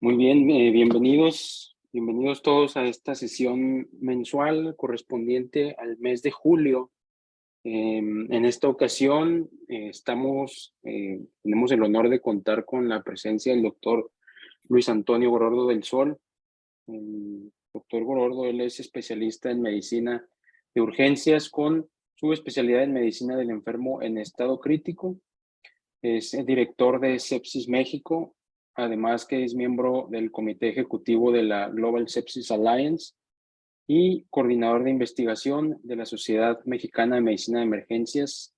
Muy bien, bienvenidos todos a esta sesión mensual correspondiente al mes de julio. En esta ocasión tenemos el honor de contar con la presencia del doctor Luis Antonio Gorordo del Sol. El doctor Gorordo, él es especialista en medicina de urgencias con su especialidad en medicina del enfermo en estado crítico. Es el director de Sepsis México, además que es miembro del comité ejecutivo de la Global Sepsis Alliance y coordinador de investigación de la Sociedad Mexicana de Medicina de Emergencias.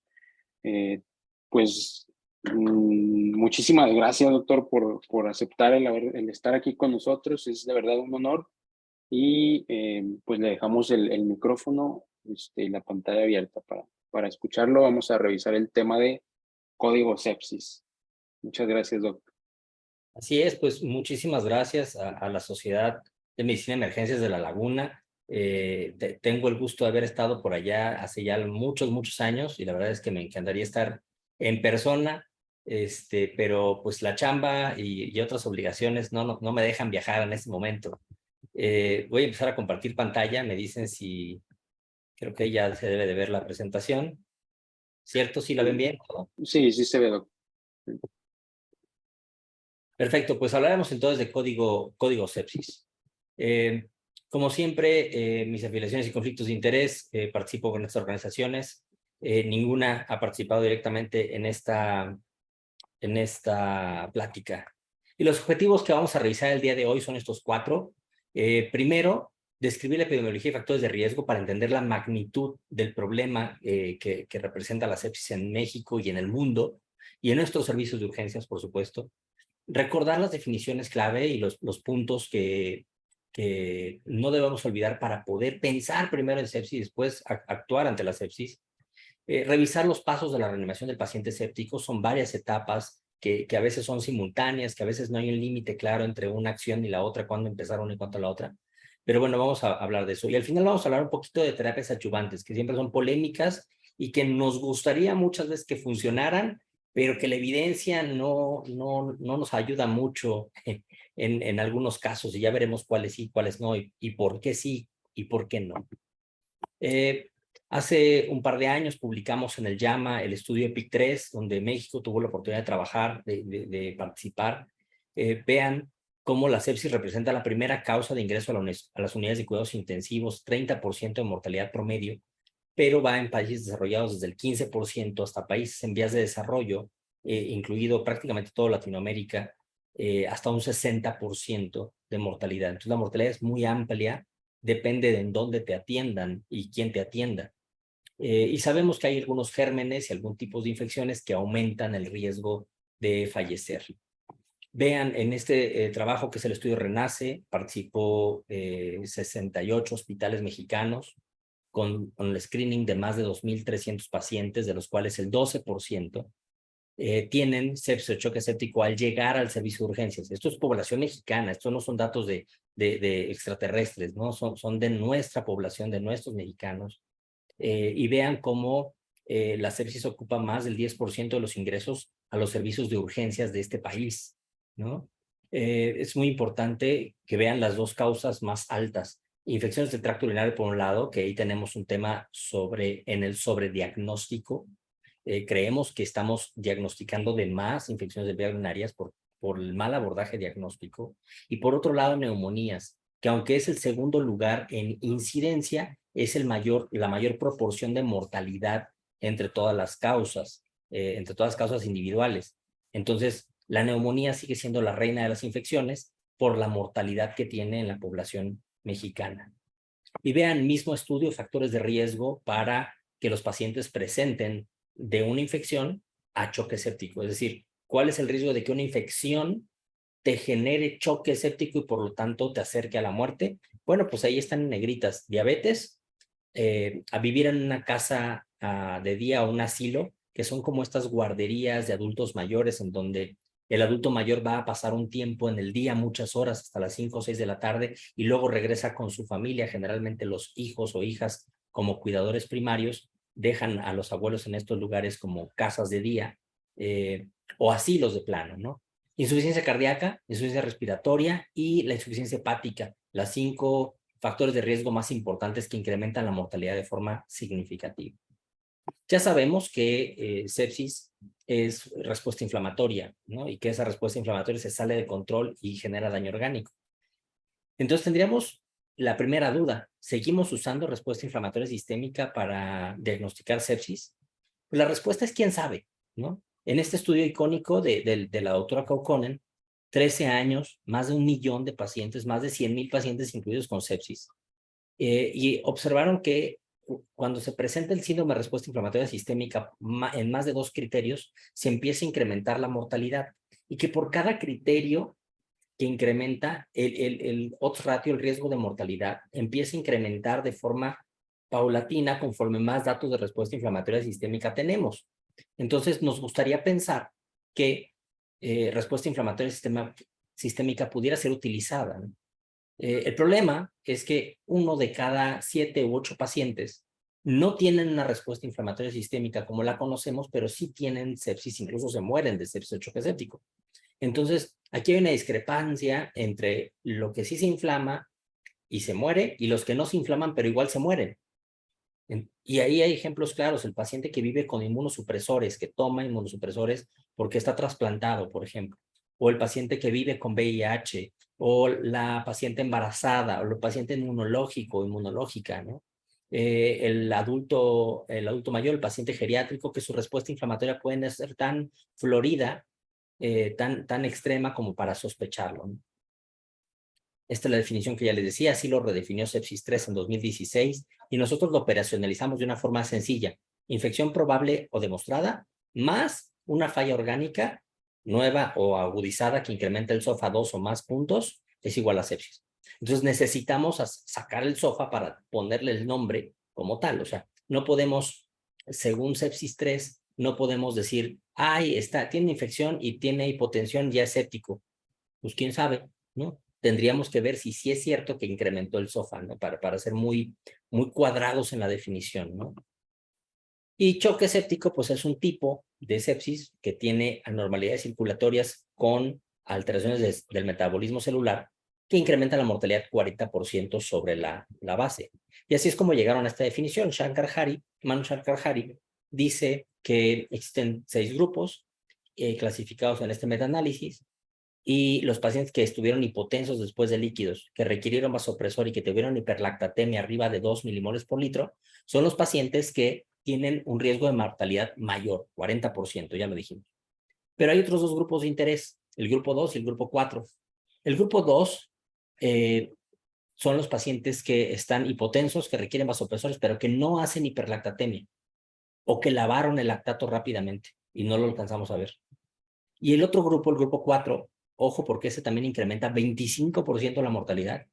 Eh, pues muchísimas gracias, doctor, por aceptar el estar aquí con nosotros. Es de verdad un honor y pues le dejamos el micrófono y la pantalla abierta para escucharlo. Vamos a revisar el tema de código sepsis. Muchas gracias, doctor. Así es, pues muchísimas gracias a la Sociedad de Medicina de Emergencias de La Laguna. Tengo el gusto de haber estado por allá hace ya muchos años y la verdad es que me encantaría estar en persona, pero pues la chamba y otras obligaciones no me dejan viajar en este momento. Voy a empezar a compartir pantalla, me dicen si creo que ya se debe de ver la presentación. ¿Cierto? ¿Sí la ven bien? ¿No? Sí, sí se ve, doctor. Perfecto, pues hablaremos entonces de código sepsis. Como siempre, mis afiliaciones y conflictos de interés, participo con estas organizaciones. Ninguna ha participado directamente en esta plática. Y los objetivos que vamos a revisar el día de hoy son estos cuatro. Primero, describir la epidemiología y factores de riesgo para entender la magnitud del problema que representa la sepsis en México y en el mundo, y en nuestros servicios de urgencias, por supuesto. Recordar las definiciones clave y los puntos que no debemos olvidar para poder pensar primero en sepsis y después actuar ante la sepsis. Revisar los pasos de la reanimación del paciente séptico. Son varias etapas que a veces son simultáneas, que a veces no hay un límite claro entre una acción y la otra, cuándo empezar una y cuándo la otra. Pero bueno, vamos a hablar de eso. Y al final vamos a hablar un poquito de terapias adyuvantes, que siempre son polémicas y que nos gustaría muchas veces que funcionaran, pero que la evidencia no nos ayuda mucho en algunos casos, y ya veremos cuáles sí, cuáles no, y por qué sí y por qué no. Hace un par de años publicamos en el JAMA el estudio EPIC-3, donde México tuvo la oportunidad de trabajar, de participar. Vean cómo la sepsis representa la primera causa de ingreso a las unidades de cuidados intensivos, 30% de mortalidad promedio, pero va en países desarrollados desde el 15% hasta países en vías de desarrollo, incluido prácticamente toda Latinoamérica, hasta un 60% de mortalidad. Entonces la mortalidad es muy amplia, depende de en dónde te atiendan y quién te atienda. Y sabemos que hay algunos gérmenes y algún tipo de infecciones que aumentan el riesgo de fallecer. Vean, en este trabajo que es el estudio RENACE, participó 68 hospitales mexicanos con el screening de más de 2,300 pacientes, de los cuales el 12% tienen sepsis o choque séptico al llegar al servicio de urgencias. Esto es población mexicana, estos no son datos de extraterrestres, ¿no? Son de nuestra población, de nuestros mexicanos. Y vean cómo la sepsis ocupa más del 10% de los ingresos a los servicios de urgencias de este país, ¿no? Es muy importante que vean las dos causas más altas. Infecciones del tracto urinario por un lado, que ahí tenemos un tema en el sobrediagnóstico. Creemos que estamos diagnosticando de más infecciones de vías urinarias por el mal abordaje diagnóstico. Y por otro lado, neumonías, que aunque es el segundo lugar en incidencia, es la mayor proporción de mortalidad entre todas las causas, entre todas las causas individuales. Entonces, la neumonía sigue siendo la reina de las infecciones por la mortalidad que tiene en la población mexicana. Y vean, mismo estudio, factores de riesgo para que los pacientes presenten de una infección a choque séptico. Es decir, ¿cuál es el riesgo de que una infección te genere choque séptico y por lo tanto te acerque a la muerte? Bueno, pues ahí están en negritas: diabetes, a vivir en una casa de día o un asilo, que son como estas guarderías de adultos mayores en donde el adulto mayor va a pasar un tiempo en el día, muchas horas, hasta las 5 o 6 de la tarde, y luego regresa con su familia. Generalmente los hijos o hijas, como cuidadores primarios, dejan a los abuelos en estos lugares como casas de día o asilos de plano, ¿no? Insuficiencia cardíaca, insuficiencia respiratoria y la insuficiencia hepática, las 5 factores de riesgo más importantes que incrementan la mortalidad de forma significativa. Ya sabemos que sepsis es respuesta inflamatoria, ¿no? Y que esa respuesta inflamatoria se sale de control y genera daño orgánico. Entonces tendríamos la primera duda, ¿seguimos usando respuesta inflamatoria sistémica para diagnosticar sepsis? Pues la respuesta es quién sabe, ¿no? En este estudio icónico de la doctora Kaukonen, 13 años, más de 1 millón de pacientes, más de 100,000 pacientes incluidos con sepsis, y observaron que cuando se presenta el síndrome de respuesta inflamatoria sistémica en más de 2 criterios, se empieza a incrementar la mortalidad y que por cada criterio que incrementa el odds ratio, el riesgo de mortalidad, empieza a incrementar de forma paulatina conforme más datos de respuesta inflamatoria sistémica tenemos. Entonces, nos gustaría pensar que respuesta inflamatoria sistémica pudiera ser utilizada, ¿no? El problema es que 1 de cada 7 u 8 pacientes no tienen una respuesta inflamatoria sistémica como la conocemos, pero sí tienen sepsis, incluso se mueren de sepsis o choque séptico. Entonces, aquí hay una discrepancia entre lo que sí se inflama y se muere y los que no se inflaman, pero igual se mueren. Y ahí hay ejemplos claros, el paciente que vive con inmunosupresores, que toma inmunosupresores porque está trasplantado, por ejemplo, o el paciente que vive con VIH, o la paciente embarazada, o el paciente inmunológico, inmunológica, ¿no? El adulto mayor, el paciente geriátrico, que su respuesta inflamatoria puede ser tan florida, tan extrema como para sospecharlo, ¿no? Esta es la definición que ya les decía, así lo redefinió Sepsis 3 en 2016 y nosotros lo operacionalizamos de una forma sencilla. Infección probable o demostrada, más una falla orgánica nueva o agudizada que incrementa el SOFA 2 o más puntos, es igual a sepsis. Entonces necesitamos sacar el SOFA para ponerle el nombre como tal. O sea, no podemos, según Sepsis 3, no podemos decir, ay, tiene infección y tiene hipotensión, ya es séptico. Pues quién sabe, ¿no? Tendríamos que ver si sí es cierto que incrementó el SOFA, ¿no? Para ser muy cuadrados en la definición, ¿no? Y choque séptico, pues es un tipo de sepsis que tiene anormalidades circulatorias con alteraciones del metabolismo celular que incrementa la mortalidad 40% sobre la base. Y así es como llegaron a esta definición. Manu Shankar-Hari dice que existen 6 grupos clasificados en este metaanálisis, y los pacientes que estuvieron hipotensos después de líquidos, que requirieron vasopresor y que tuvieron hiperlactatemia arriba de 2 milimoles por litro, son los pacientes que tienen un riesgo de mortalidad mayor, 40%, ya lo dijimos. Pero hay otros 2 grupos de interés, el grupo 2 y el grupo 4. El grupo 2 son los pacientes que están hipotensos, que requieren vasopresores, pero que no hacen hiperlactatemia o que lavaron el lactato rápidamente y no lo alcanzamos a ver. Y el otro grupo, el grupo 4, ojo porque ese también incrementa 25% la mortalidad,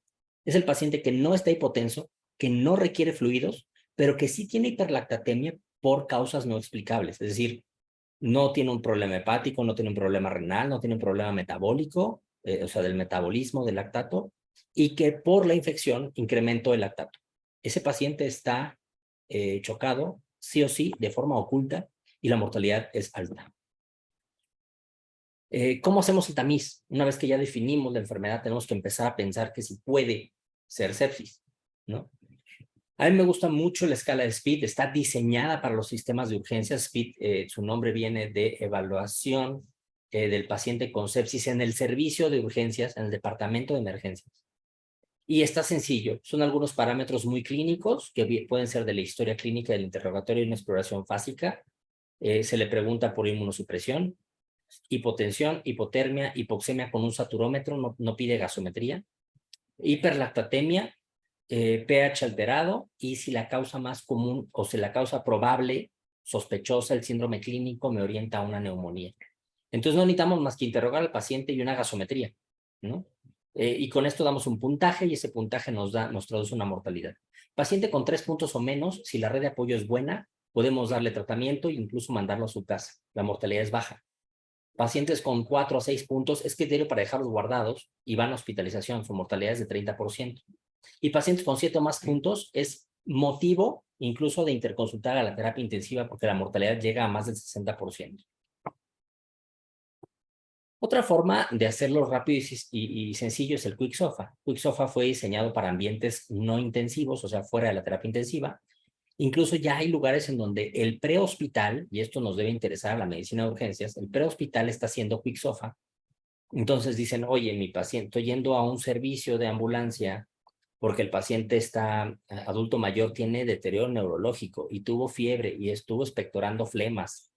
es el paciente que no está hipotenso, que no requiere fluidos, pero que sí tiene hiperlactatemia por causas no explicables. Es decir, no tiene un problema hepático, no tiene un problema renal, no tiene un problema metabólico, o sea, del metabolismo del lactato, y que por la infección incrementó el lactato. Ese paciente está chocado, sí o sí, de forma oculta, y la mortalidad es alta. ¿Cómo hacemos el tamiz? Una vez que ya definimos la enfermedad, tenemos que empezar a pensar que si puede ser sepsis, ¿no? A mí me gusta mucho la escala de SPEED, está diseñada para los sistemas de urgencias. SPEED, su nombre viene de evaluación del paciente con sepsis en el servicio de urgencias, en el departamento de emergencias. Y está sencillo, son algunos parámetros muy clínicos que pueden ser de la historia clínica del interrogatorio y una exploración fásica. Se le pregunta por inmunosupresión, hipotensión, hipotermia, hipoxemia con un saturómetro, no pide gasometría, hiperlactatemia, pH alterado, y si la causa más común o si la causa probable, sospechosa, el síndrome clínico me orienta a una neumonía. Entonces no necesitamos más que interrogar al paciente y una gasometría, ¿no? Y con esto damos un puntaje y ese puntaje nos traduce una mortalidad. Paciente con 3 puntos o menos, si la red de apoyo es buena, podemos darle tratamiento e incluso mandarlo a su casa. La mortalidad es baja. Pacientes con 4 a 6 puntos es criterio para dejarlos guardados y van a hospitalización, su mortalidad es de 30%. Y pacientes con 7 o más puntos es motivo incluso de interconsultar a la terapia intensiva porque la mortalidad llega a más del 60%. Otra forma de hacerlo rápido y sencillo es el Quick SOFA. Quick SOFA fue diseñado para ambientes no intensivos, o sea, fuera de la terapia intensiva. Incluso ya hay lugares en donde el prehospital, y esto nos debe interesar a la medicina de urgencias, el prehospital está haciendo Quick SOFA. Entonces dicen, oye, mi paciente, estoy yendo a un servicio de ambulancia porque el paciente está, adulto mayor, tiene deterioro neurológico y tuvo fiebre y estuvo expectorando flemas.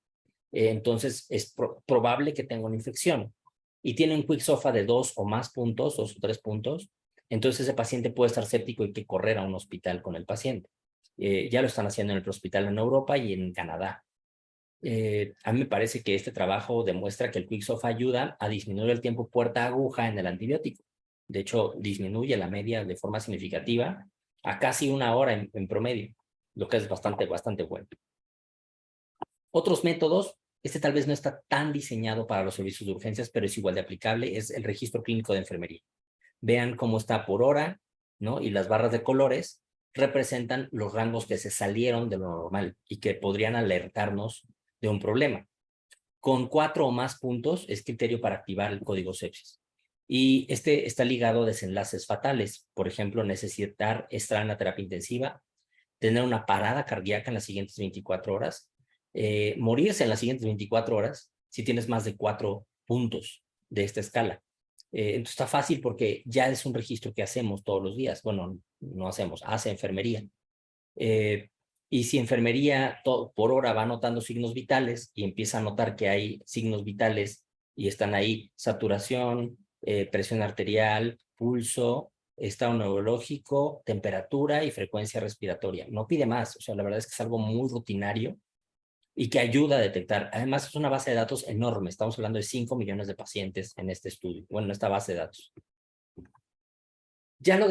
Entonces es probable que tenga una infección y tiene un Quick SOFA de 2 o más puntos, 2 o 3 puntos. Entonces ese paciente puede estar séptico y hay que correr a un hospital con el paciente. Ya lo están haciendo en el hospital en Europa y en Canadá. A mí me parece que este trabajo demuestra que el Quick SOFA ayuda a disminuir el tiempo puerta-aguja en el antibiótico. De hecho, disminuye la media de forma significativa a casi 1 hora en promedio, lo que es bastante bueno. Otros métodos, este tal vez no está tan diseñado para los servicios de urgencias, pero es igual de aplicable, es el registro clínico de enfermería. Vean cómo está por hora, ¿no? Y las barras de colores representan los rangos que se salieron de lo normal y que podrían alertarnos de un problema. Con 4 o más puntos es criterio para activar el código sepsis. Y este está ligado a desenlaces fatales. Por ejemplo, necesitar estar en la terapia intensiva, tener una parada cardíaca en las siguientes 24 horas, morirse en las siguientes 24 horas si tienes más de 4 puntos de esta escala. Entonces está fácil porque ya es un registro que hacemos todos los días. Bueno, no hacemos, hace enfermería. Y si enfermería por hora va notando signos vitales y empieza a notar que hay signos vitales y están ahí saturación, presión arterial, pulso, estado neurológico, temperatura y frecuencia respiratoria. No pide más, o sea, la verdad es que es algo muy rutinario y que ayuda a detectar. Además, es una base de datos enorme. Estamos hablando de 5 millones de pacientes en este estudio, bueno, en esta base de datos. Ya lo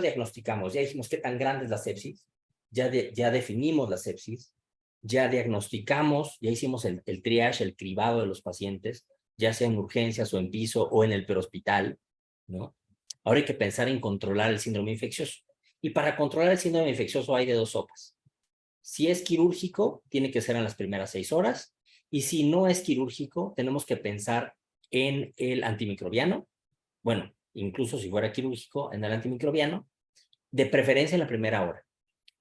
diagnosticamos, ya dijimos qué tan grande es la sepsis, ya definimos la sepsis, ya diagnosticamos, ya hicimos el triage, el cribado de los pacientes, ya sea en urgencias o en piso o en el perhospital, ¿no? Ahora hay que pensar en controlar el síndrome infeccioso. Y para controlar el síndrome infeccioso hay de 2 sopas. Si es quirúrgico, tiene que ser en las primeras 6 horas. Y si no es quirúrgico, tenemos que pensar en el antimicrobiano. Bueno, incluso si fuera quirúrgico, en el antimicrobiano, de preferencia en la primera hora.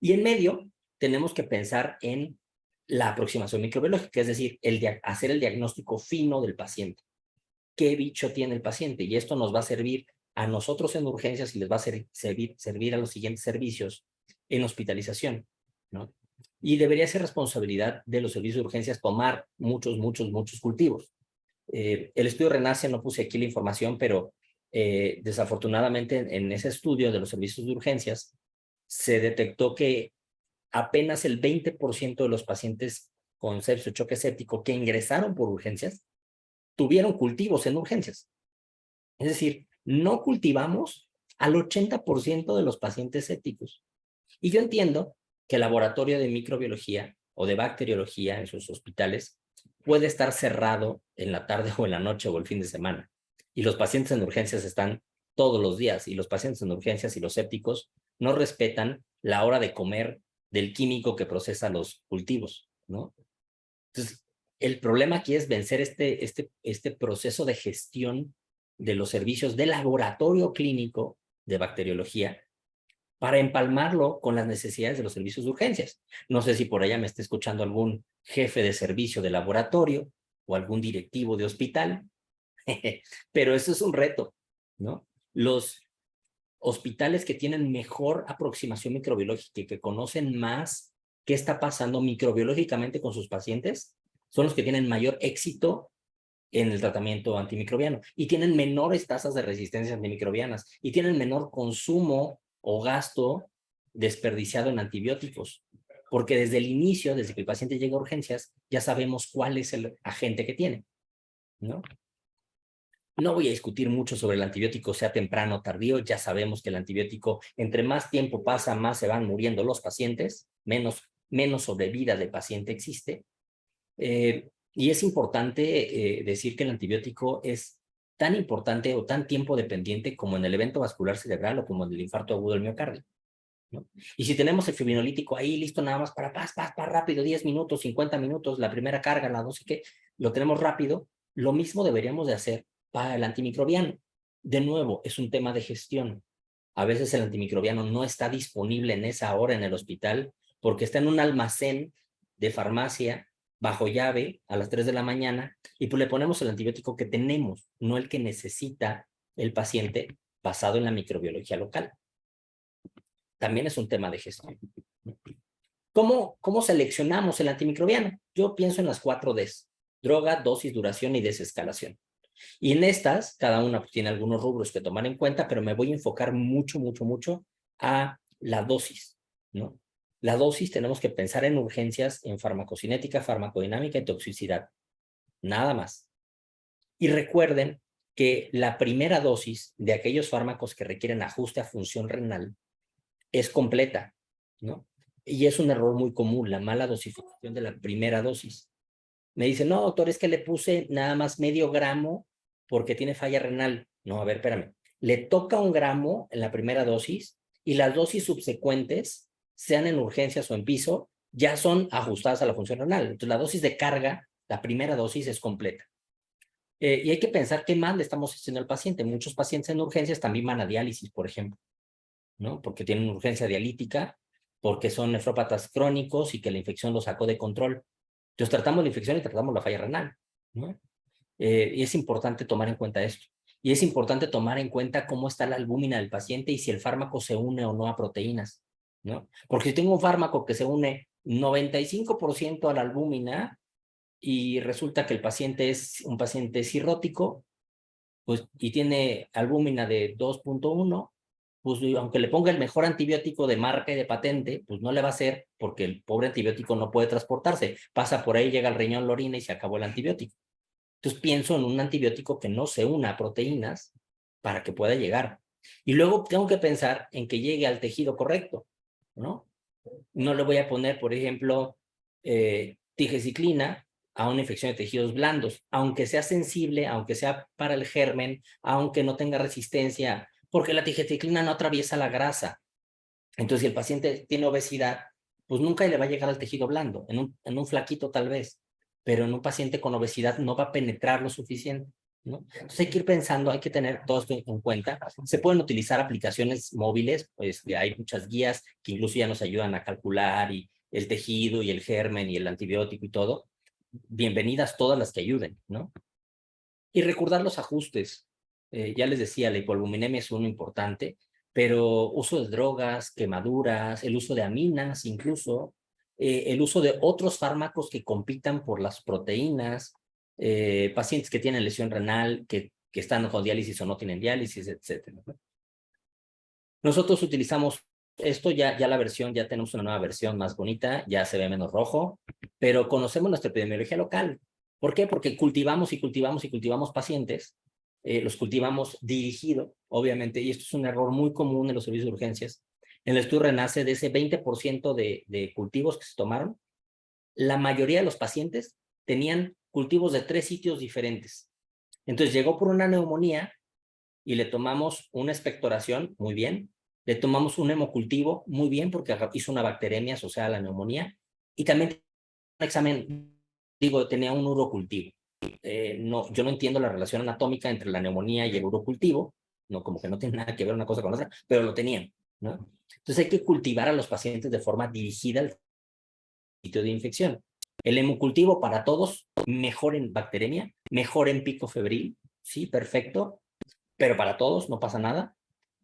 Y en medio, tenemos que pensar en la aproximación microbiológica, es decir, hacer el diagnóstico fino del paciente. ¿Qué bicho tiene el paciente? Y esto nos va a servir a nosotros en urgencias y les va a servir a los siguientes servicios en hospitalización, ¿no? Y debería ser responsabilidad de los servicios de urgencias tomar muchos cultivos. El estudio Renace, no puse aquí la información, pero desafortunadamente en ese estudio de los servicios de urgencias se detectó que apenas el 20% de los pacientes con sepsis o choque séptico que ingresaron por urgencias tuvieron cultivos en urgencias. Es decir, no cultivamos al 80% de los pacientes sépticos. Y yo entiendo que el laboratorio de microbiología o de bacteriología en sus hospitales puede estar cerrado en la tarde o en la noche o el fin de semana. Y los pacientes en urgencias están todos los días y los pacientes en urgencias y los sépticos no respetan la hora de comer del químico que procesa los cultivos, ¿no? Entonces, el problema aquí es vencer este proceso de gestión de los servicios de laboratorio clínico de bacteriología para empalmarlo con las necesidades de los servicios de urgencias. No sé si por allá me está escuchando algún jefe de servicio de laboratorio o algún directivo de hospital, pero eso es un reto, ¿no? Los hospitales que tienen mejor aproximación microbiológica y que conocen más qué está pasando microbiológicamente con sus pacientes son los que tienen mayor éxito en el tratamiento antimicrobiano y tienen menores tasas de resistencia antimicrobianas y tienen menor consumo o gasto desperdiciado en antibióticos, porque desde el inicio, desde que el paciente llega a urgencias, ya sabemos cuál es el agente que tiene, ¿no? No voy a discutir mucho sobre el antibiótico, sea temprano o tardío, ya sabemos que el antibiótico, entre más tiempo pasa, más se van muriendo los pacientes, menos sobrevida del paciente existe. Y es importante decir que el antibiótico es tan importante o tan tiempo dependiente como en el evento vascular cerebral o como en el infarto agudo del miocardio, ¿no? Y si tenemos el fibrinolítico ahí listo nada más para rápido, 10 minutos, 50 minutos, la primera carga, la dosis que lo tenemos rápido, Lo mismo deberíamos de hacer para el antimicrobiano. De nuevo, es un tema de gestión. A veces el antimicrobiano no está disponible en esa hora en el hospital porque está en un almacén de farmacia bajo llave a las 3 de la mañana y pues le ponemos el antibiótico que tenemos, no el que necesita el paciente basado en la microbiología local. También es un tema de gestión. ¿Cómo seleccionamos el antimicrobiano? Yo pienso en las 4 Ds: droga, dosis, duración y desescalación. Y en estas, cada una pues, tiene algunos rubros que tomar en cuenta, pero me voy a enfocar mucho a la dosis, ¿no? La dosis tenemos que pensar en urgencias, en farmacocinética, farmacodinámica y toxicidad. Nada más. Y recuerden que la primera dosis de aquellos fármacos que requieren ajuste a función renal es completa, ¿no? Y es un error muy común, la mala dosificación de la primera dosis. Me dicen, no, doctor, es que le puse nada más medio gramo porque tiene falla renal. No, a ver, espérame. Le toca 1 gramo en la primera dosis y las dosis subsecuentes, sean en urgencias o en piso, ya son ajustadas a la función renal. Entonces, la dosis de carga, la primera dosis es completa. Y hay que pensar qué más le estamos haciendo al paciente. Muchos pacientes en urgencias también van a diálisis, por ejemplo, ¿no? Porque tienen urgencia dialítica, porque son nefrópatas crónicos y que la infección los sacó de control. Entonces tratamos la infección y tratamos la falla renal, ¿no? Y es importante tomar en cuenta esto. Y es importante tomar en cuenta cómo está la albúmina del paciente y si el fármaco se une o no a proteínas, ¿no? Porque si tengo un fármaco que se une 95% a la albúmina y resulta que el paciente es un paciente cirrótico, pues, y tiene albúmina de 2.1, pues aunque le ponga el mejor antibiótico de marca y de patente, pues no le va a hacer porque el pobre antibiótico no puede transportarse. Pasa por ahí, llega al riñón, la orina y se acabó el antibiótico. Entonces pienso en un antibiótico que no se una a proteínas para que pueda llegar. Y luego tengo que pensar en que llegue al tejido correcto, ¿no? No le voy a poner, por ejemplo, tigeciclina a una infección de tejidos blandos, aunque sea sensible, aunque sea para el germen, aunque no tenga resistencia, porque la tigeciclina no atraviesa la grasa. Entonces, si el paciente tiene obesidad, pues nunca le va a llegar al tejido blando, en un flaquito tal vez, pero en un paciente con obesidad no va a penetrar lo suficiente, ¿no? Entonces hay que ir pensando, hay que tener todo esto en cuenta. Se pueden utilizar aplicaciones móviles, pues hay muchas guías que incluso ya nos ayudan a calcular y el tejido y el germen y el antibiótico y todo. Bienvenidas todas las que ayuden, ¿no? Y recordar los ajustes. Ya les decía, la hipoalbuminemia es uno importante, pero uso de drogas, quemaduras, el uso de aminas incluso, el uso de otros fármacos que compitan por las proteínas, pacientes que tienen lesión renal, que están con diálisis o no tienen diálisis, etcétera, ¿no? Nosotros utilizamos esto, ya la versión, ya tenemos una nueva versión más bonita, ya se ve menos rojo, pero conocemos nuestra epidemiología local. ¿Por qué? Porque cultivamos y cultivamos y cultivamos pacientes, los cultivamos dirigido, obviamente, y esto es un error muy común en los servicios de urgencias. En el estudio Renace, de ese 20% de cultivos que se tomaron, la mayoría de los pacientes tenían cultivos de 3 sitios diferentes. Entonces llegó por una neumonía y le tomamos una expectoración, muy bien, le tomamos un hemocultivo, muy bien, porque hizo una bacteremia asociada a la neumonía, y también un examen, tenía un urocultivo. No, yo no entiendo la relación anatómica entre la neumonía y el urocultivo, no, como que no tiene nada que ver una cosa con otra, pero lo tenían, ¿no? Entonces hay que cultivar a los pacientes de forma dirigida al sitio de infección. El hemocultivo para todos, mejor en bacteremia, mejor en pico febril, sí, perfecto, pero para todos no pasa nada.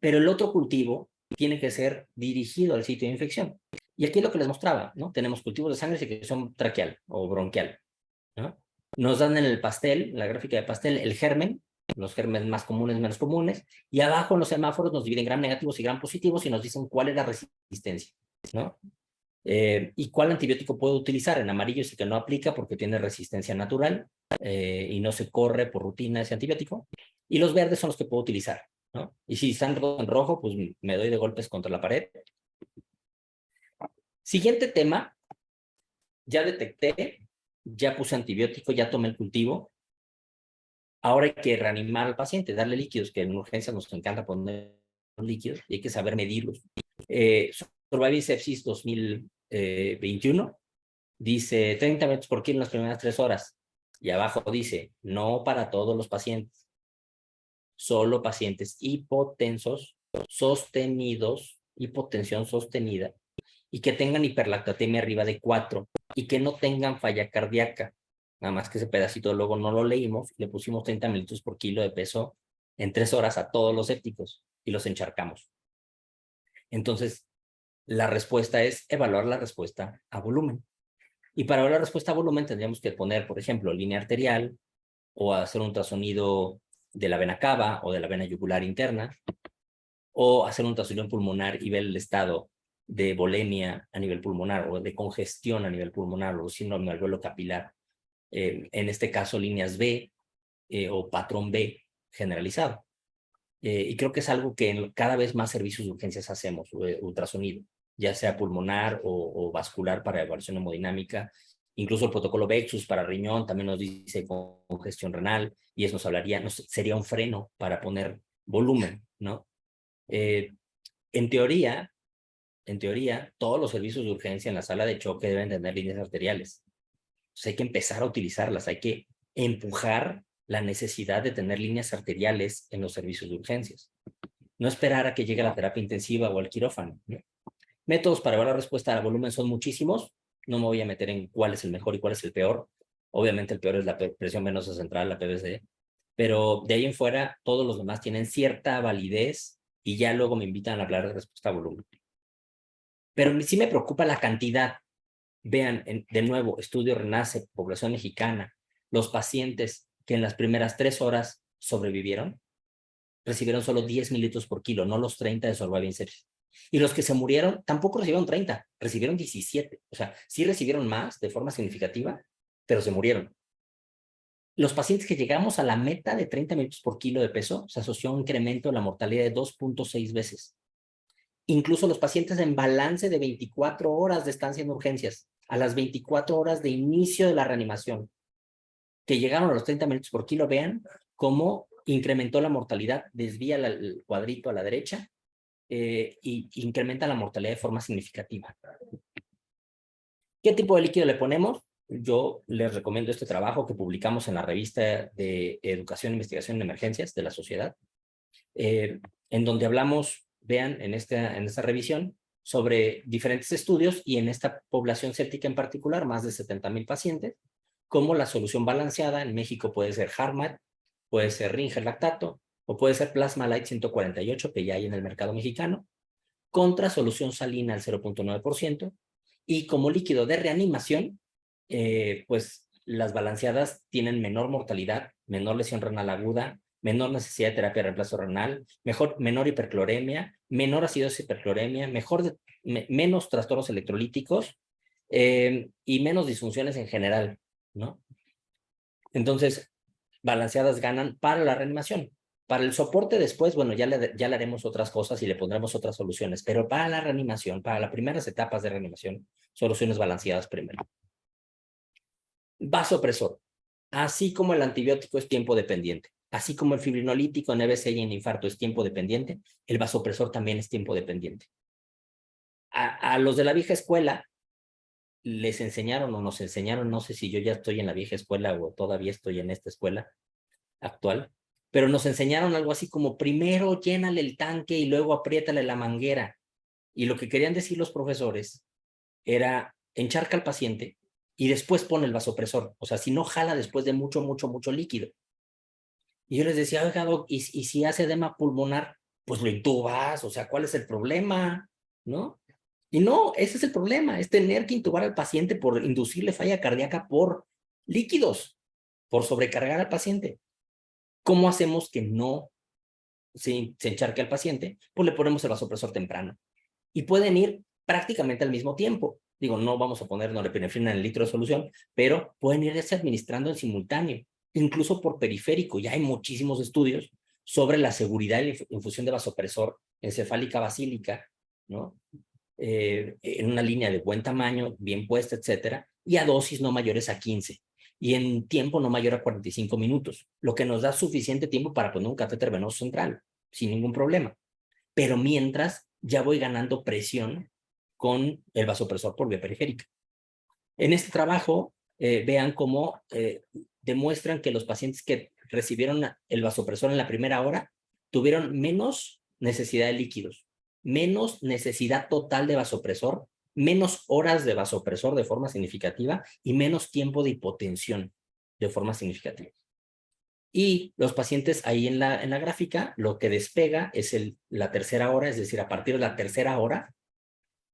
Pero el otro cultivo tiene que ser dirigido al sitio de infección. Y aquí es lo que les mostraba, ¿no? Tenemos cultivos de sangre que son traqueal o bronquial, ¿no? Nos dan en el pastel, la gráfica de pastel, el germen, los gérmenes más comunes, menos comunes, y abajo en los semáforos nos dividen gram negativos y gram positivos y nos dicen cuál es la resistencia, ¿no? ¿Y cuál antibiótico puedo utilizar? En amarillo es el que no aplica porque tiene resistencia natural y no se corre por rutina ese antibiótico. Y los verdes son los que puedo utilizar, ¿no? Y si están en rojo, pues me doy de golpes contra la pared. Siguiente tema, ya detecté, ya puse antibiótico, ya tomé el cultivo. Ahora hay que reanimar al paciente, darle líquidos, que en urgencia nos encanta poner líquidos y hay que saber medirlos. Surviving Sepsis 2021 dice 30 metros por kilo en las primeras 3 horas. Y abajo dice, no para todos los pacientes, solo pacientes hipotensos, sostenidos, hipotensión sostenida, y que tengan hiperlactatemia arriba de 4 y que no tengan falla cardíaca. Nada más que ese pedacito luego no lo leímos, le pusimos 30 mililitros por kilo de peso en 3 horas a todos los sépticos y los encharcamos. Entonces, la respuesta es evaluar la respuesta a volumen. Y para evaluar la respuesta a volumen tendríamos que poner, por ejemplo, línea arterial o hacer un ultrasonido de la vena cava o de la vena yugular interna o hacer un ultrasonido pulmonar y ver el estado de volemia a nivel pulmonar o de congestión a nivel pulmonar o síndrome de alveolo capilar. En este caso, líneas B o patrón B generalizado. Y creo que es algo que en cada vez más servicios de urgencias hacemos, ultrasonido, ya sea pulmonar o vascular para evaluación hemodinámica. Incluso el protocolo VEXUS para riñón también nos dice congestión renal y eso nos hablaría, sería un freno para poner volumen, ¿no? En teoría, todos los servicios de urgencia en la sala de choque deben tener líneas arteriales. Entonces hay que empezar a utilizarlas, hay que empujar la necesidad de tener líneas arteriales en los servicios de urgencias. No esperar a que llegue la terapia intensiva o el quirófano, ¿no? Métodos para evaluar la respuesta al volumen son muchísimos. No me voy a meter en cuál es el mejor y cuál es el peor. Obviamente el peor es la presión venosa central, la PVC. Pero de ahí en fuera, todos los demás tienen cierta validez y ya luego me invitan a hablar de respuesta a volumen. Pero sí me preocupa la cantidad. Vean, de nuevo, estudio RENACE, población mexicana, los pacientes que en las primeras 3 horas sobrevivieron, recibieron solo 10 mililitros por kilo, no los 30 de Survivin Sepsis. Y los que se murieron tampoco recibieron 30, recibieron 17. O sea, sí recibieron más de forma significativa, pero se murieron. Los pacientes que llegamos a la meta de 30 mililitros por kilo de peso, se asoció a un incremento en la mortalidad de 2.6 veces. Incluso los pacientes en balance de 24 horas de estancia en urgencias, a las 24 horas de inicio de la reanimación, que llegaron a los 30 mililitros por kilo, vean cómo incrementó la mortalidad, desvía el cuadrito a la derecha y incrementa la mortalidad de forma significativa. ¿Qué tipo de líquido le ponemos? Yo les recomiendo este trabajo que publicamos en la revista de Educación e Investigación en Emergencias de la Sociedad, en donde hablamos, vean, en esta revisión, sobre diferentes estudios y en esta población séptica en particular, más de 70,000 pacientes, como la solución balanceada en México puede ser Harmat, puede ser Ringer lactato, o puede ser Plasma Light 148, que ya hay en el mercado mexicano, contra solución salina al 0.9%, y como líquido de reanimación, pues las balanceadas tienen menor mortalidad, menor lesión renal aguda, menor necesidad de terapia de reemplazo renal, menor hipercloremia, menor acidosis hipercloremia, menos trastornos electrolíticos y menos disfunciones en general, ¿no? Entonces, balanceadas ganan para la reanimación. Para el soporte después, bueno, ya le haremos otras cosas y le pondremos otras soluciones, pero para la reanimación, para las primeras etapas de reanimación, soluciones balanceadas primero. Vasopresor. Así como el antibiótico es tiempo dependiente, así como el fibrinolítico en EBC y en infarto es tiempo dependiente, el vasopresor también es tiempo dependiente. A los de la vieja escuela les enseñaron o nos enseñaron, no sé si yo ya estoy en la vieja escuela o todavía estoy en esta escuela actual, pero nos enseñaron algo así como primero llénale el tanque y luego apriétale la manguera. Y lo que querían decir los profesores era encharca al paciente y después pone el vasopresor. O sea, si no jala después de mucho líquido. Y yo les decía, oiga, doc, ¿y si hace edema pulmonar? Pues lo intubas, o sea, ¿cuál es el problema? ¿No? Y no, ese es el problema, es tener que intubar al paciente por inducirle falla cardíaca por líquidos, por sobrecargar al paciente. ¿Cómo hacemos que no se encharque al paciente? Pues le ponemos el vasopresor temprano. Y pueden ir prácticamente al mismo tiempo. Digo, no vamos a poner norepinefrina en el litro de solución, pero pueden irse administrando en simultáneo, incluso por periférico. Ya hay muchísimos estudios sobre la seguridad y la infusión de vasopresor encefálica basílica, ¿no? En una línea de buen tamaño, bien puesta, etcétera, y a dosis no mayores a 15, y en tiempo no mayor a 45 minutos, lo que nos da suficiente tiempo para poner un catéter venoso central, sin ningún problema. Pero mientras ya voy ganando presión con el vasopresor por vía periférica. En este trabajo, vean cómo demuestran que los pacientes que recibieron el vasopresor en la primera hora tuvieron menos necesidad de líquidos, menos necesidad total de vasopresor, menos horas de vasopresor de forma significativa y menos tiempo de hipotensión de forma significativa. Y los pacientes ahí en la gráfica, lo que despega es la tercera hora, es decir, a partir de la tercera hora,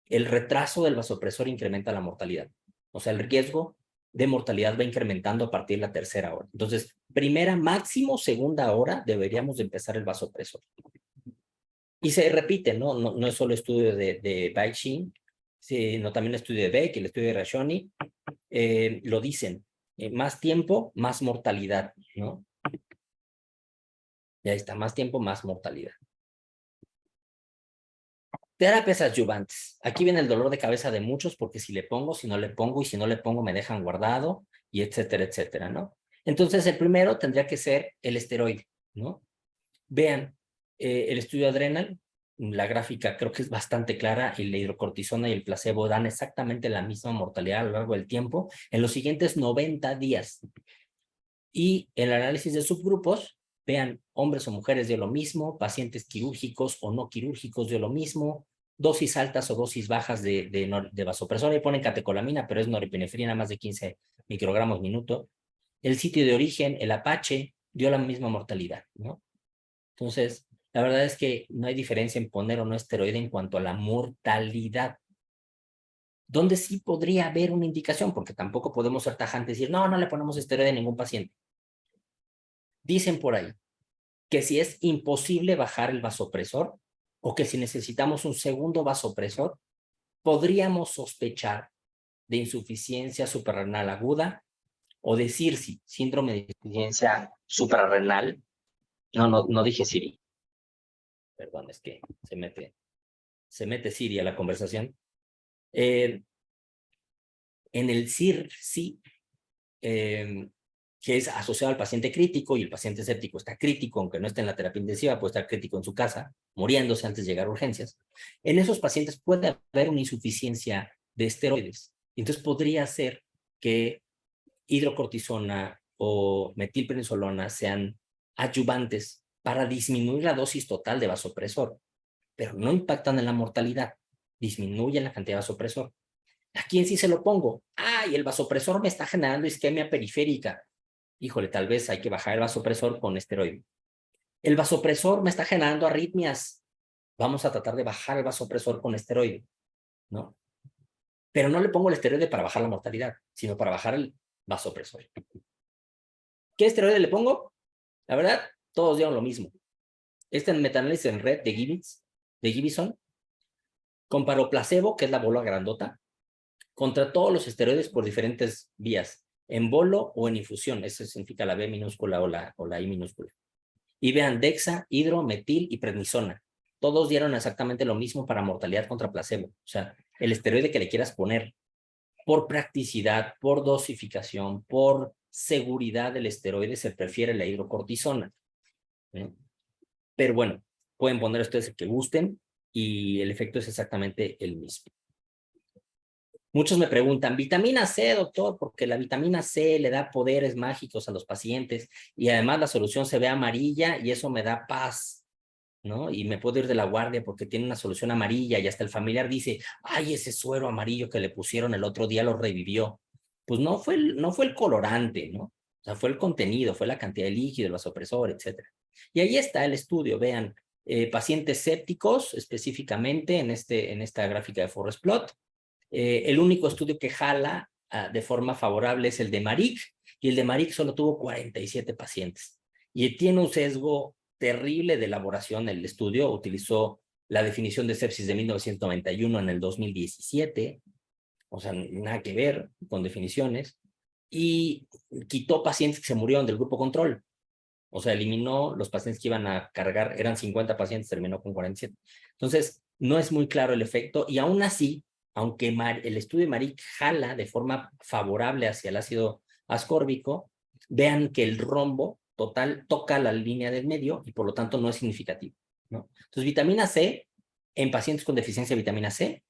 el retraso del vasopresor incrementa la mortalidad. O sea, el riesgo de mortalidad va incrementando a partir de la tercera hora. Entonces, primera, máximo segunda hora deberíamos de empezar el vasopresor. Y se repite, ¿no? No es solo estudio de Bai-Shin, sino también el estudio de Beck, el estudio de Rashoni, lo dicen. Más tiempo, más mortalidad, ¿no? Ya está, más tiempo, más mortalidad. Terapias adyuvantes. Aquí viene el dolor de cabeza de muchos porque si le pongo, si no le pongo y si no le pongo me dejan guardado y etcétera, etcétera, ¿no? Entonces el primero tendría que ser el esteroide, ¿no? Vean, el estudio adrenal, la gráfica creo que es bastante clara y la hidrocortisona y el placebo dan exactamente la misma mortalidad a lo largo del tiempo en los siguientes 90 días. Y el análisis de subgrupos, vean, hombres o mujeres dio lo mismo, pacientes quirúrgicos o no quirúrgicos dio lo mismo, dosis altas o dosis bajas de vasopresor, ahí ponen catecolamina, pero es norepinefrina, más de 15 microgramos minuto. El sitio de origen, el Apache, dio la misma mortalidad, ¿no? Entonces, la verdad es que no hay diferencia en poner o no esteroide en cuanto a la mortalidad. ¿Dónde sí podría haber una indicación? Porque tampoco podemos ser tajantes y decir, no le ponemos esteroide a ningún paciente. Dicen por ahí que si es imposible bajar el vasopresor o que si necesitamos un segundo vasopresor, podríamos sospechar de insuficiencia suprarrenal aguda o de CIRSI, síndrome de insuficiencia suprarrenal. No dije Siri. Perdón, es que se mete Siri a la conversación. En el CIRSI, que es asociado al paciente crítico, y el paciente séptico está crítico, aunque no esté en la terapia intensiva, puede estar crítico en su casa, muriéndose antes de llegar a urgencias. En esos pacientes puede haber una insuficiencia de esteroides. Entonces podría ser que hidrocortisona o metilprednisolona sean adyuvantes para disminuir la dosis total de vasopresor, pero no impactan en la mortalidad, disminuyen la cantidad de vasopresor. ¿A quién sí se lo pongo? ¡Ay, el vasopresor me está generando isquemia periférica! Híjole, tal vez hay que bajar el vasopresor con esteroide. El vasopresor me está generando arritmias. Vamos a tratar de bajar el vasopresor con esteroide, ¿no? Pero no le pongo el esteroide para bajar la mortalidad, sino para bajar el vasopresor. ¿Qué esteroide le pongo? La verdad, todos dieron lo mismo. Este metaanálisis en red de Gibson, comparó placebo, que es la bola grandota, contra todos los esteroides por diferentes vías, en bolo o en infusión. Eso significa la B minúscula o la I minúscula. Y vean, dexa, hidro, metil y prednisona. Todos dieron exactamente lo mismo para mortalidad contra placebo. O sea, el esteroide que le quieras poner, por practicidad, por dosificación, por seguridad del esteroide, se prefiere la hidrocortisona. Pero bueno, pueden poner ustedes el que gusten y el efecto es exactamente el mismo. Muchos me preguntan, vitamina C, doctor, porque la vitamina C le da poderes mágicos a los pacientes y además la solución se ve amarilla y eso me da paz, ¿no? Y me puedo ir de la guardia porque tiene una solución amarilla y hasta el familiar dice, ay, ese suero amarillo que le pusieron el otro día lo revivió. Pues no fue el colorante, ¿no? O sea, fue el contenido, fue la cantidad de líquido, el vasopresor, etcétera. Y ahí está el estudio, vean, pacientes sépticos específicamente en esta gráfica de Forest Plot. El único estudio que jala de forma favorable es el de Maric, y el de Maric solo tuvo 47 pacientes. Y tiene un sesgo terrible de elaboración. El estudio utilizó la definición de sepsis de 1991 en el 2017, o sea, nada que ver con definiciones, y quitó pacientes que se murieron del grupo control. O sea, eliminó los pacientes que iban a cargar, eran 50 pacientes, terminó con 47. Entonces, no es muy claro el efecto, y aún así, aunque el estudio de Maric jala de forma favorable hacia el ácido ascórbico, vean que el rombo total toca la línea del medio y por lo tanto no es significativo, ¿no? Entonces, vitamina C en pacientes con deficiencia de vitamina C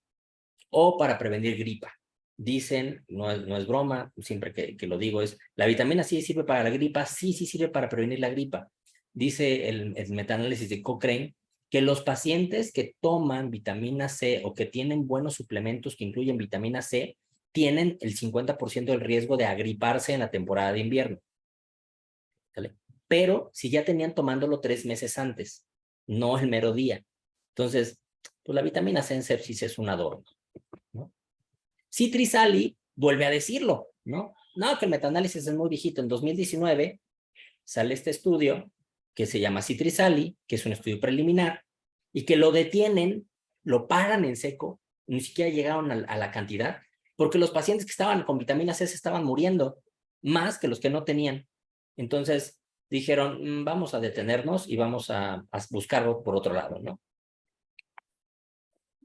o para prevenir gripa. dicen, no es broma, siempre que lo digo es, ¿la vitamina C sirve para la gripa? Sí, sí sirve para prevenir la gripa. Dice el metaanálisis de Cochrane que los pacientes que toman vitamina C o que tienen buenos suplementos que incluyen vitamina C tienen el 50% del riesgo de agriparse en la temporada de invierno. ¿Vale? Pero si ya tenían tomándolo 3 meses antes, no el mero día. Entonces, pues la vitamina C en sepsis es un adorno, ¿no? Citrisali vuelve a decirlo, ¿no? No, que el metaanálisis es muy viejito. En 2019 sale este estudio que se llama Citrisali, que es un estudio preliminar, y que lo detienen, lo paran en seco, ni siquiera llegaron a la cantidad, porque los pacientes que estaban con vitamina C se estaban muriendo, más que los que no tenían. Entonces dijeron, vamos a detenernos y vamos a buscarlo por otro lado, ¿no?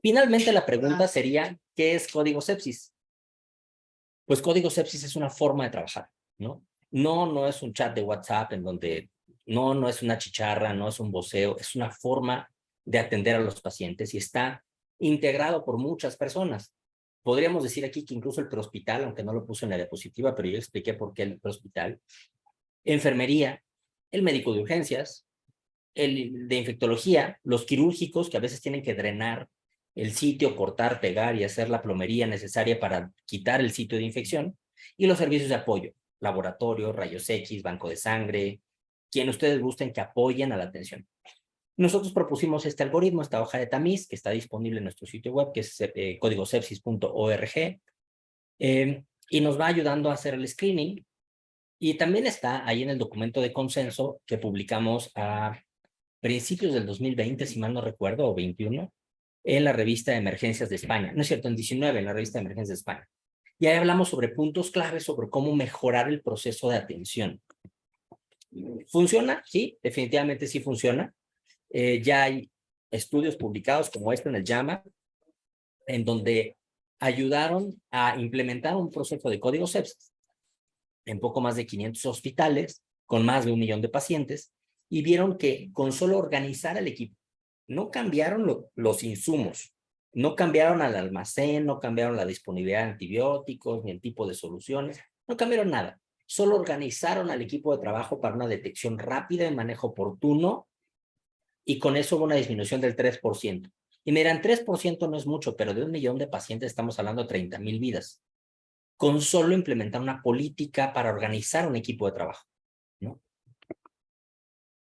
Finalmente la pregunta sería, ¿qué es código sepsis? Pues código sepsis es una forma de trabajar, ¿no? No es un chat de WhatsApp en donde no es una chicharra, no es un voceo, es una forma de atender a los pacientes y está integrado por muchas personas. Podríamos decir aquí que incluso el prehospital, aunque no lo puse en la diapositiva, pero yo expliqué por qué el prehospital, enfermería, el médico de urgencias, el de infectología, los quirúrgicos que a veces tienen que drenar el sitio, cortar, pegar y hacer la plomería necesaria para quitar el sitio de infección, y los servicios de apoyo, laboratorio, rayos X, banco de sangre, quien ustedes gusten que apoyen a la atención. Nosotros propusimos este algoritmo, esta hoja de tamiz, que está disponible en nuestro sitio web, que es códigosepsis.org, y nos va ayudando a hacer el screening, y también está ahí en el documento de consenso que publicamos a principios del 2020, si mal no recuerdo, o 21, en la revista de Emergencias de España. No es cierto, en 19, en la revista de Emergencias de España. Y ahí hablamos sobre puntos claves sobre cómo mejorar el proceso de atención. ¿Funciona? Sí, definitivamente sí funciona. Ya hay estudios publicados como este en el JAMA, en donde ayudaron a implementar un proceso de código sepsis en poco más de 500 hospitales, con más de 1 millón de pacientes, y vieron que con solo organizar el equipo, no cambiaron los insumos, no cambiaron al almacén, no cambiaron la disponibilidad de antibióticos, ni el tipo de soluciones, no cambiaron nada. Solo organizaron al equipo de trabajo para una detección rápida y manejo oportuno, y con eso hubo una disminución del 3%. Y me dirán, 3% no es mucho, pero de 1 millón de pacientes estamos hablando de 30,000 vidas, con solo implementar una política para organizar un equipo de trabajo, ¿no?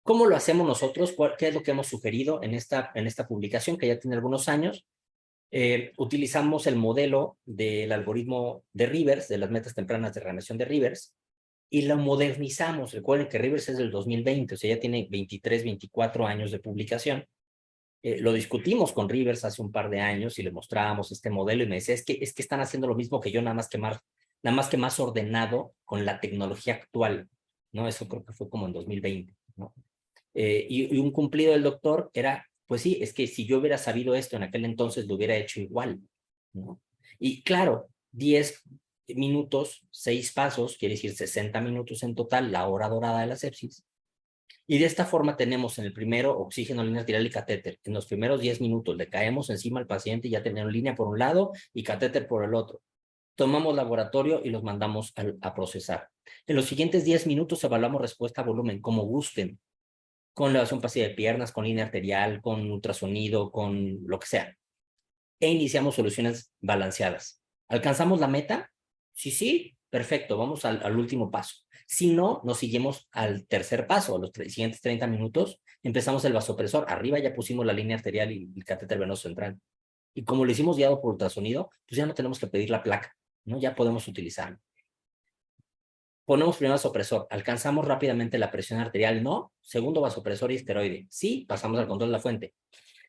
¿Cómo lo hacemos nosotros? ¿Qué es lo que hemos sugerido en esta publicación que ya tiene algunos años? Utilizamos el modelo del algoritmo de Rivers, de las metas tempranas de reanimación de Rivers, y lo modernizamos. Recuerden que Rivers es del 2020, o sea, ya tiene 23, 24 años de publicación. Lo discutimos con Rivers hace un par de años y le mostrábamos este modelo y me decía, es que están haciendo lo mismo que yo, nada más que más ordenado con la tecnología actual, ¿no? Eso creo que fue como en 2020, ¿no? Y un cumplido del doctor era, pues sí, es que si yo hubiera sabido esto en aquel entonces lo hubiera hecho igual, ¿no? Y claro, 10 minutos, 6 pasos, quiere decir 60 minutos en total, la hora dorada de la sepsis. Y de esta forma tenemos en el primero oxígeno, línea arterial y catéter. En los primeros 10 minutos le caemos encima al paciente y ya tenemos línea por un lado y catéter por el otro. Tomamos laboratorio y los mandamos a procesar. En los siguientes 10 minutos evaluamos respuesta a volumen, como gusten, con elevación pasiva de piernas, con línea arterial, con ultrasonido, con lo que sea. E iniciamos soluciones balanceadas. ¿Alcanzamos la meta? Sí, perfecto, vamos al último paso. Si no, nos seguimos al tercer paso, a los siguientes 30 minutos, empezamos el vasopresor. Arriba ya pusimos la línea arterial y el catéter venoso central. Y como lo hicimos guiado por ultrasonido, pues ya no tenemos que pedir la placa, ¿no? Ya podemos utilizarlo. Ponemos primero vasopresor, alcanzamos rápidamente la presión arterial, no. Segundo, vasopresor y esteroide, sí, pasamos al control de la fuente.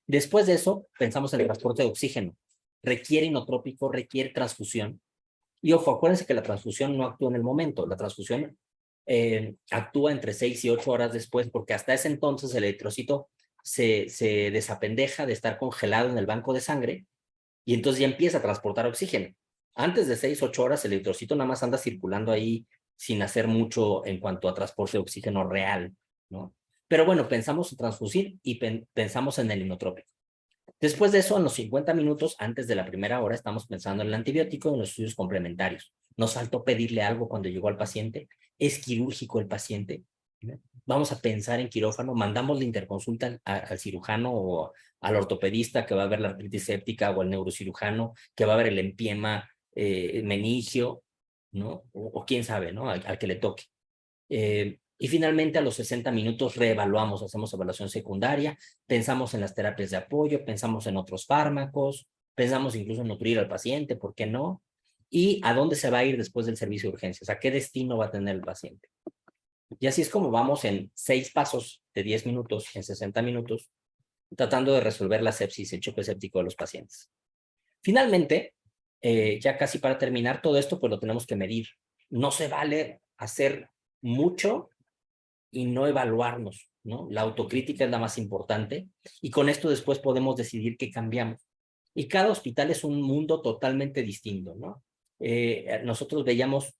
Después de eso, pensamos en el transporte de oxígeno. Requiere inotrópico, requiere transfusión. Y ojo, acuérdense que la transfusión no actúa en el momento, la transfusión actúa entre 6 y 8 horas después, porque hasta ese entonces el eritrocito se desapendeja de estar congelado en el banco de sangre y entonces ya empieza a transportar oxígeno. Antes de 6, 8 horas el eritrocito nada más anda circulando ahí sin hacer mucho en cuanto a transporte de oxígeno real, ¿no? Pero bueno, pensamos en transfusir y pensamos en el inotrópico. Después de eso, en los 50 minutos antes de la primera hora, estamos pensando en el antibiótico y en los estudios complementarios. Nos faltó pedirle algo cuando llegó al paciente. ¿Es quirúrgico el paciente? Vamos a pensar en quirófano. Mandamos la interconsulta al cirujano o al ortopedista que va a ver la artritis séptica o al neurocirujano que va a ver el empiema meningio, ¿no? O quién sabe, ¿no? Al que le toque. Y finalmente a los 60 minutos reevaluamos, hacemos evaluación secundaria, pensamos en las terapias de apoyo, pensamos en otros fármacos, pensamos incluso en nutrir al paciente, ¿por qué no? Y a dónde se va a ir después del servicio de urgencias, a qué destino va a tener el paciente. Y así es como vamos en 6 pasos de 10 minutos, en 60 minutos, tratando de resolver la sepsis, el choque séptico de los pacientes. Finalmente, ya casi para terminar todo esto, pues lo tenemos que medir. No se vale hacer mucho y no evaluarnos, ¿no? La autocrítica es la más importante y con esto después podemos decidir qué cambiamos. Y cada hospital es un mundo totalmente distinto, ¿no? Nosotros veíamos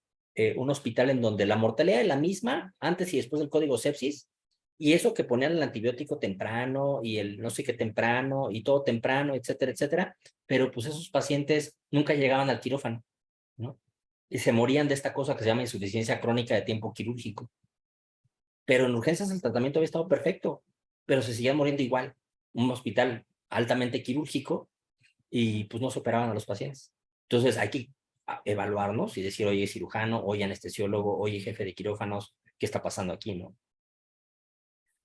un hospital en donde la mortalidad es la misma antes y después del código sepsis, y eso que ponían el antibiótico temprano y el no sé qué temprano y todo temprano, etcétera, etcétera, pero pues esos pacientes nunca llegaban al quirófano, ¿no? Y se morían de esta cosa que se llama insuficiencia crónica de tiempo quirúrgico. Pero en urgencias el tratamiento había estado perfecto, pero se seguían muriendo igual. Un hospital altamente quirúrgico y pues no se operaban a los pacientes. Entonces hay que evaluarnos y decir, oye, cirujano, oye, anestesiólogo, oye, jefe de quirófanos, ¿qué está pasando aquí, no?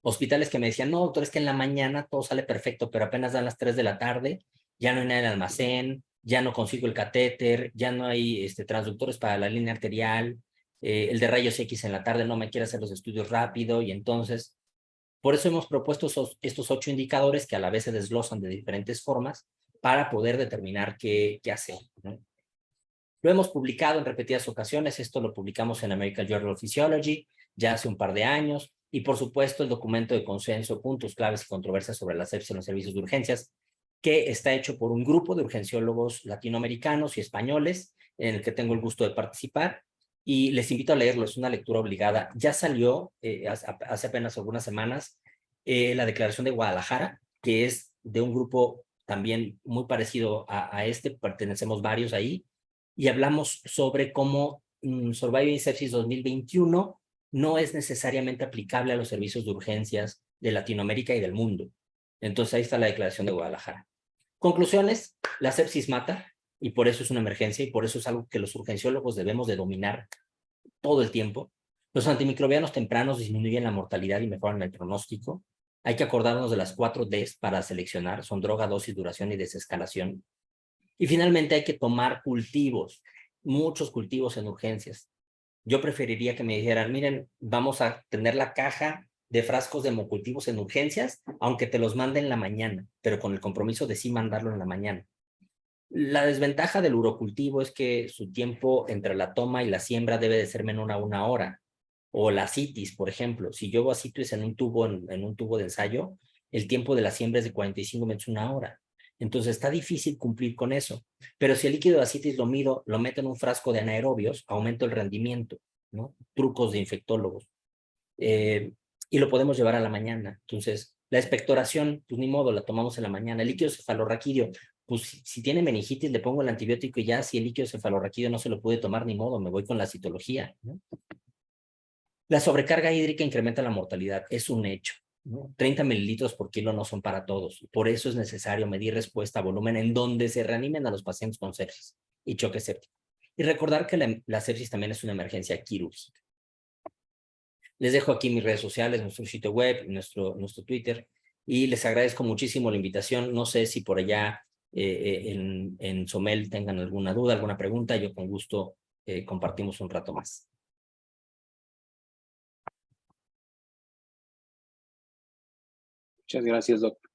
Hospitales que me decían, no, doctor, es que en la mañana todo sale perfecto, pero apenas dan las 3 de la tarde, ya no hay nada en el almacén, ya no consigo el catéter, ya no hay transductores para la línea arterial, el de rayos X en la tarde no me quiere hacer los estudios rápido, y entonces, por eso hemos propuesto estos 8 indicadores que a la vez se desglosan de diferentes formas para poder determinar qué hacer, ¿no? Lo hemos publicado en repetidas ocasiones, esto lo publicamos en American Journal of Physiology ya hace un par de años, y por supuesto el documento de consenso, puntos claves y controversias sobre la sepsis en los servicios de urgencias, que está hecho por un grupo de urgenciólogos latinoamericanos y españoles, en el que tengo el gusto de participar, y les invito a leerlo, es una lectura obligada. Ya salió hace apenas algunas semanas la Declaración de Guadalajara, que es de un grupo también muy parecido a este, pertenecemos varios ahí, y hablamos sobre cómo Surviving Sepsis 2021 no es necesariamente aplicable a los servicios de urgencias de Latinoamérica y del mundo. Entonces ahí está la Declaración de Guadalajara. Conclusiones: la sepsis mata y por eso es una emergencia y por eso es algo que los urgenciólogos debemos de dominar todo el tiempo. Los antimicrobianos tempranos disminuyen la mortalidad y mejoran el pronóstico. Hay que acordarnos de las 4 Ds para seleccionar, son droga, dosis, duración y desescalación. Y finalmente hay que tomar cultivos, muchos cultivos en urgencias. Yo preferiría que me dijeran, miren, vamos a tener la caja de frascos de hemocultivos en urgencias, aunque te los mande en la mañana, pero con el compromiso de sí mandarlo en la mañana. La desventaja del urocultivo es que su tiempo entre la toma y la siembra debe de ser menor a 1 hora. O la citis, por ejemplo. Si yo hago citis en un tubo de ensayo, el tiempo de la siembra es de 45 minutos a 1 hora. Entonces está difícil cumplir con eso. Pero si el líquido de ascitis lo mido, lo meto en un frasco de anaerobios, aumento el rendimiento, ¿no? Trucos de infectólogos. Y lo podemos llevar a la mañana. Entonces, la expectoración, pues ni modo, la tomamos en la mañana. El líquido cefalorraquídeo, pues si tiene meningitis, le pongo el antibiótico y ya, si el líquido cefalorraquídeo no se lo puede tomar, ni modo, me voy con la citología, ¿no? La sobrecarga hídrica incrementa la mortalidad, es un hecho, ¿no? 30 mililitros por kilo no son para todos. Por eso es necesario medir respuesta a volumen en donde se reanimen a los pacientes con sepsis y choque séptico. Y recordar que la sepsis también es una emergencia quirúrgica. Les dejo aquí mis redes sociales, nuestro sitio web, nuestro Twitter, y les agradezco muchísimo la invitación. No sé si por allá en Somel tengan alguna duda, alguna pregunta. Yo con gusto compartimos un rato más. Muchas gracias, doctor.